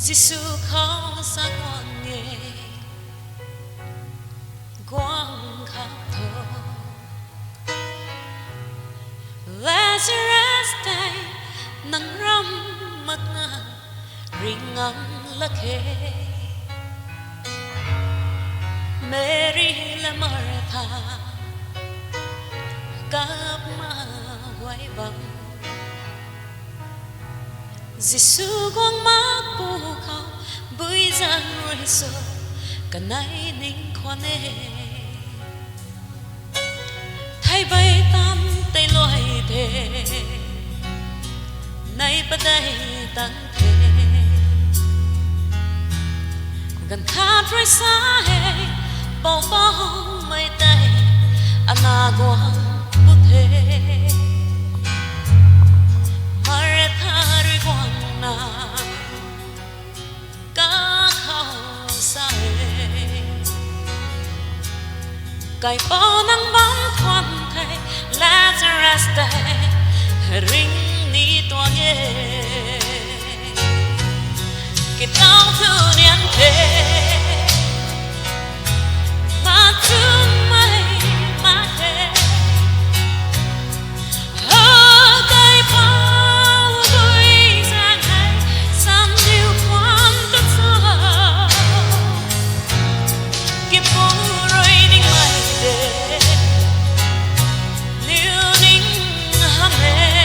Giêsu khó xa quang nghề quang khắp thọ Lazarus day nang ram mat nga ringang lakhe Mary la Martha gap ma hoài vắng Giêsu quang mát bu khao bưởi giang rồi sơ cả nay ninh khoan nê thay bay tam tay loài thế nay bắt đây tăng thế gần khát rồi xa hè bao bao mây tay ana quang bút thế Martha rồi quang na cá khao xa cái bao nắng bóng thoăn thay Lazarus day ring ni toa nghe cái đau thương niên thế mà thương mây mà thế ở cái bao đôi giang hay sam yêu quan tất sao kiếp phố rồi ninh mây để liêu ninh hàm hê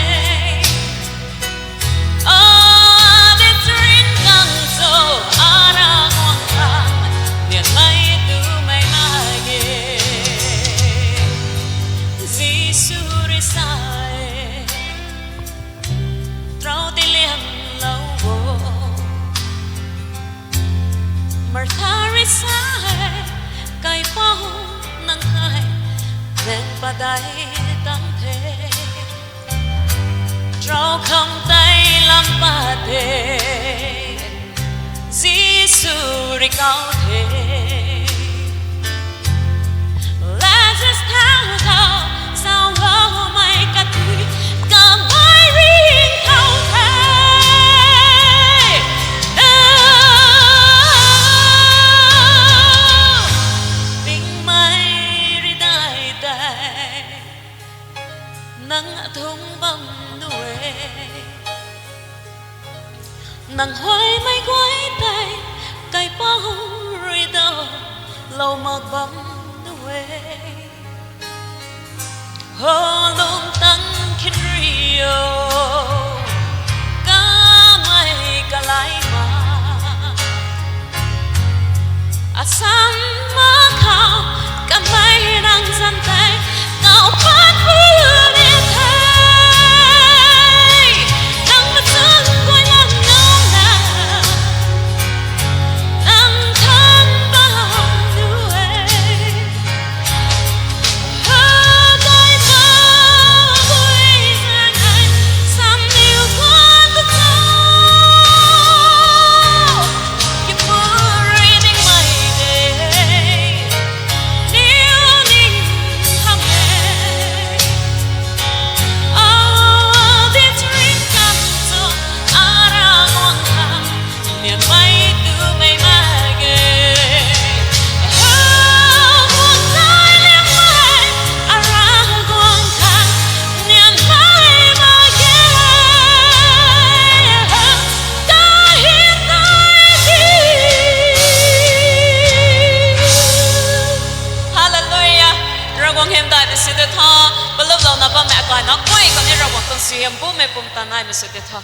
Martha ri sai cái bao nắng hai đèn ba đáy tăng thế trao không tay làm ba thế Giêsu ri cao thế Lazarus thao thao sao lo mày cả tuổi cả mãi riêng thao thế nắng thung bầm nuê nắng hoài mây quay tay cây bao rồi đâu lâu một bầm nuê hồ lung tăng kinh rio cá mây cá lai mà asam mà khao cá mây đang dần tay ngào phát hương nó quay còn như rồi một con xuyên bố mẹ bông ta này mới sẽ được thôi.